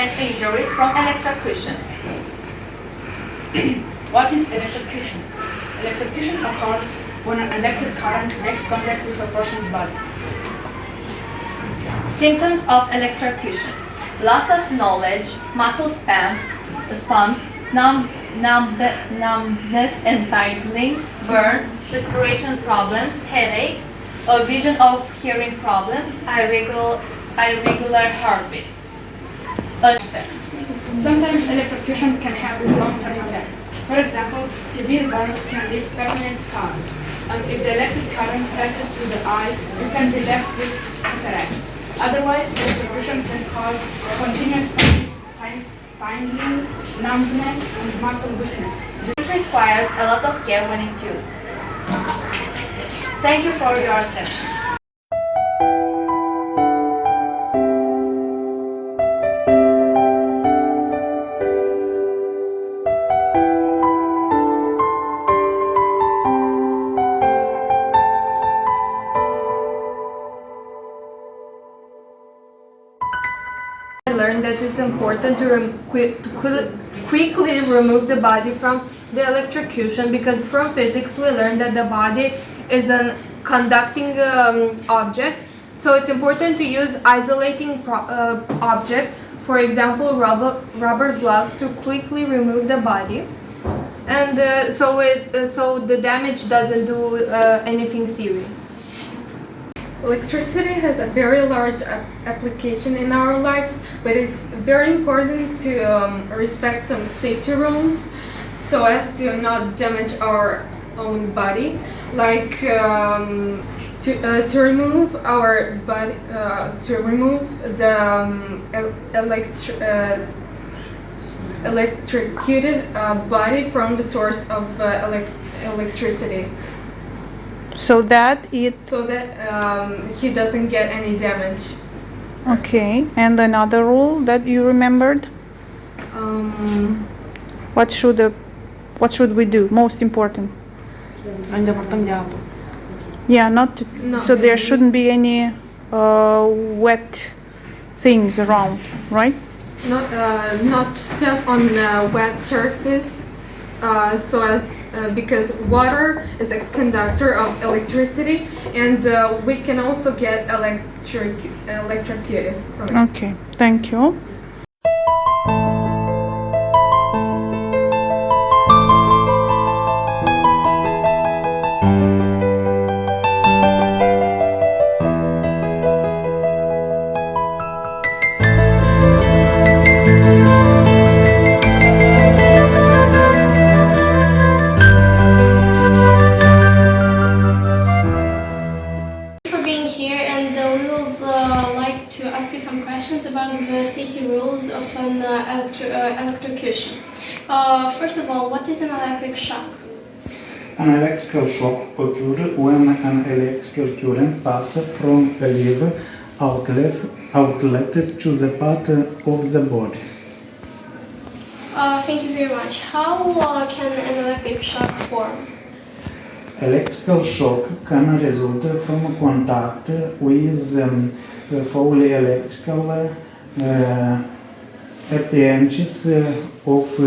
and injuries from electrocution. What is electrocution? Electrocution occurs when an electric current makes contact with a person's body. Symptoms of electrocution: loss of knowledge, muscle spasms, numbness and tingling, burns, respiration problems, headaches, vision of hearing problems, irregular heartbeat. Effects. Sometimes electrocution can have long-term effects. For example, severe burns can leave permanent scars. And if the electric current passes through the eye, you can be left with cataracts. Otherwise, electrocution can cause continuous tingling, numbness, and muscle weakness. It requires a lot of care when it's used. Thank you for your attention. I learned that it's important to quickly remove the body from the electrocution, because from physics we learned that the body is a conducting object, so it's important to use isolating objects, for example rubber gloves, to quickly remove the body, and so the damage doesn't do anything serious. Electricity has a very large application in our lives, but it's very important to respect some safety rules so as to not damage our own body, like to remove our body, to remove the electrocuted body from the source of electricity. So that he doesn't get any damage. Okay, and another rule that you remembered? What should we do? Most important. Yeah, so there shouldn't be any wet things around, right? Not step on a wet surface, because water is a conductor of electricity, and we can also get electrocuted from it. Okay, thank you. About the safety rules of an electrocution. First of all, what is an electric shock? An electrical shock occurs when an electrical current passes from a lever outlet to the part of the body. Thank you very much. How can an electric shock form? Electrical shock can result from contact with fully electrical appliances of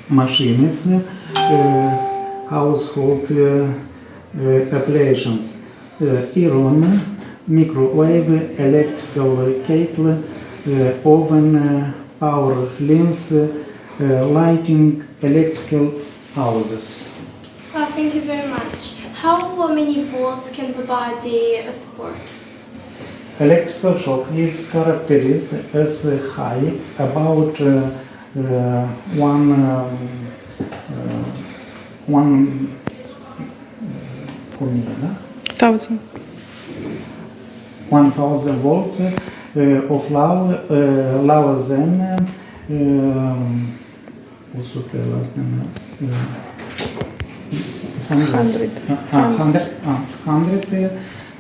machines, household appliances, iron, microwave, electrical kettle, oven, power lines, lighting, electrical houses. Thank you very much. How many volts can the body support? Electrical shock is characterized as high, about 1000 volts of lower than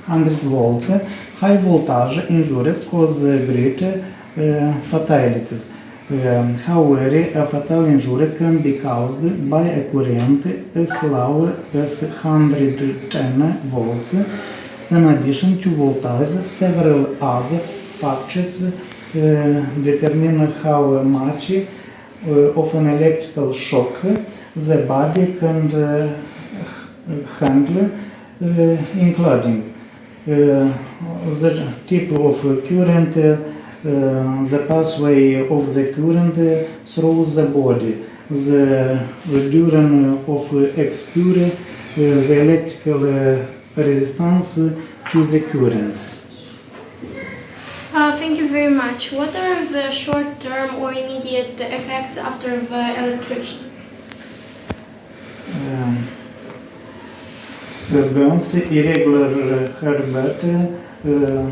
100 volts. High voltage injuries cause great fatalities. However, a fatal injury can be caused by a current as low as 110 volts. In addition to voltage, several other factors determine how much of an electrical shock the body can handle, including the type of current, the pathway of the current through the body, the duration of exposure, the electrical resistance to the current. Thank you very much. What are the short-term or immediate effects after the electrocution? Burns, irregular heartbeat,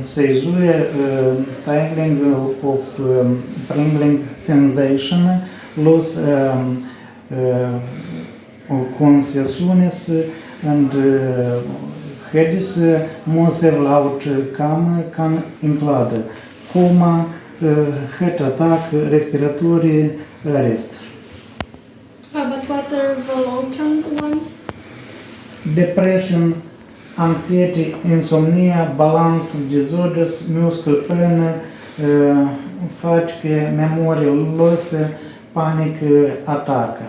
seizure, tingling of prickling sensation, loss of consciousness, and headaches. More several outcomes can include coma, heart attack, respiratory arrest. But what are the long-term ones? Depression, anxiety, insomnia, balance disorders, muscle pain, fatigue, memory loss, panic attack.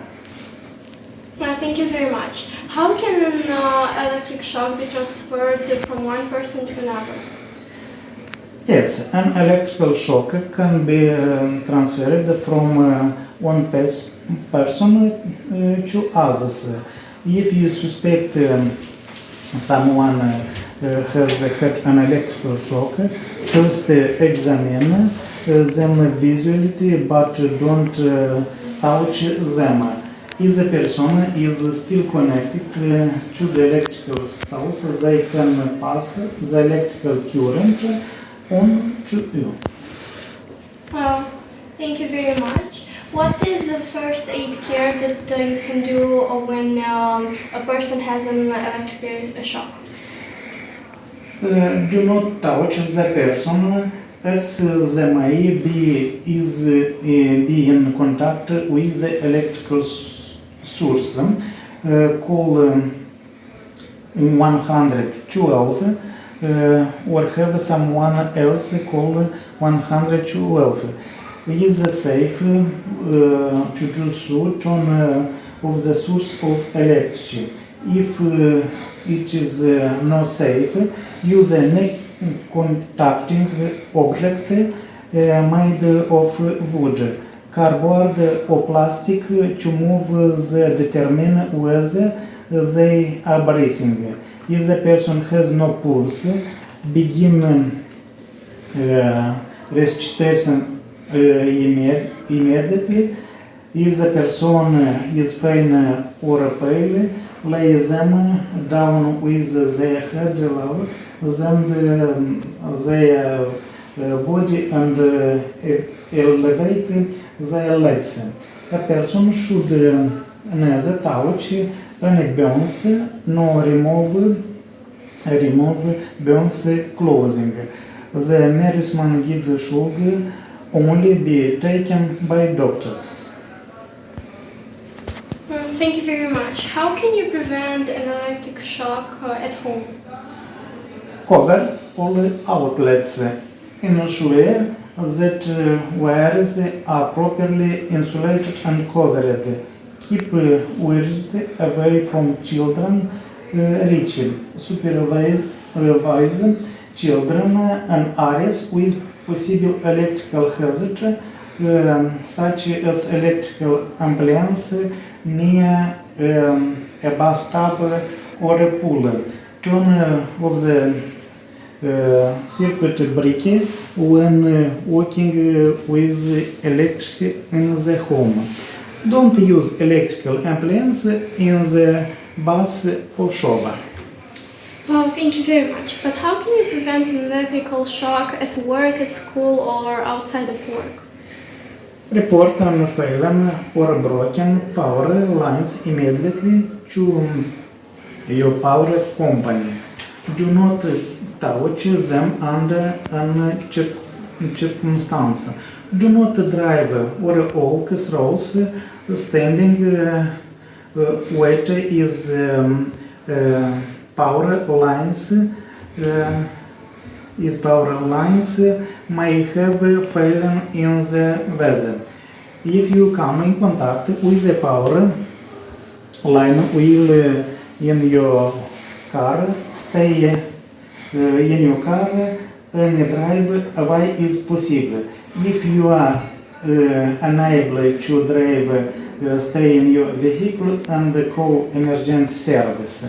Thank you very much. How can an electric shock be transferred from one person to another? Yes, an electrical shock can be transferred from one person to others. If you suspect someone has had an electrical shock, first examine them visually but don't touch them. If the person is still connected to the electrical source, they can pass the electrical current on to you. Thank you very much. What is the first aid care that you can do when a person has an electric shock? Do not touch the person as they may be in contact with the electrical source. Call 112 or have someone else call 112. It is safe to do so turn of the source of electricity. If it is not safe, use a contacting object made of wood, cardboard or plastic to move the determine whether they are breathing. If the person has no pulse, begin resuscitation immediately. If the person is faint or pale, lay them down with their head low, then their body and elevate their legs. A person should neither touch any bones nor remove bones clothing. The medicine given should only be taken by doctors. Thank you very much. How can you prevent an electric shock at home? Cover all outlets. Ensure that wires are properly insulated and covered. Keep wires away from children reach. Supervise children and areas with possible electrical hazard, such as electrical appliance near a bus stop or a pool. Turn off the circuit breaker when working with electricity in the home. Don't use electrical appliance in the bus or shop. Thank you very much. But how can you prevent an electrical shock at work, at school, or outside of work? Report on fallen or broken power lines immediately to your power company. Do not touch them under any circumstance. Do not drive or walk through standing weight is power lines These power lines may have fallen in the vessel. If you come in contact with the power line will in your car, stay in your car and drive away is possible. If you are unable to drive, stay in your vehicle and call emergency service.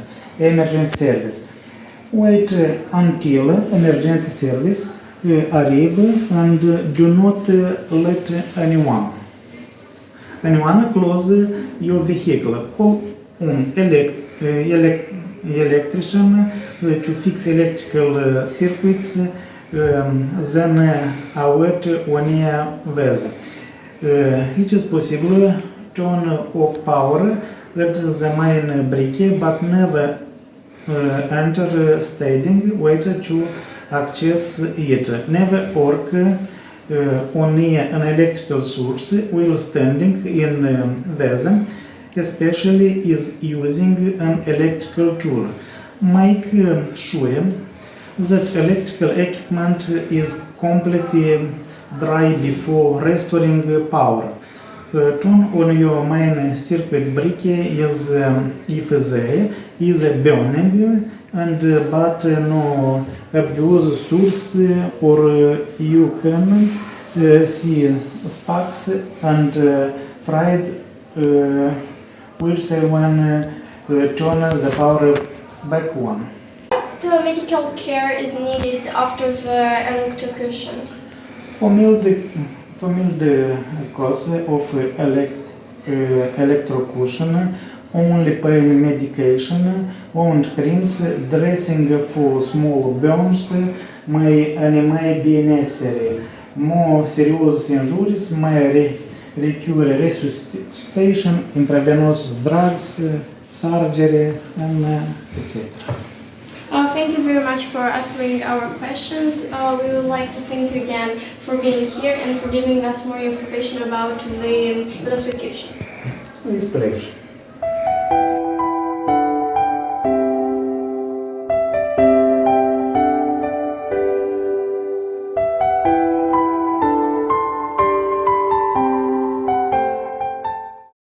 Wait until emergency service arrive and do not let anyone close your vehicle. Call an electrician to fix electrical circuits, then await on your vessel. It is possible turn off power at the main brake, but never enter staging wait to access it. Never work only an electrical source while standing in vessel, especially is using an electrical tool. Make sure that electrical equipment is completely dry before restoring power. Turn on your main circuit brake is if there is a burning and but no obvious source, or you can see sparks and fried wheels when turn the power back on. What medical care is needed after the electrocution? For mild cause of electrocution, only pain medication, wound creams, dressing for small burns may be necessary. More serious injuries may require resuscitation, intravenous drugs, surgery, and etc. Thank you very much for answering our questions. We would like to thank you again for being here and for giving us more information about the electrocution. With pleasure.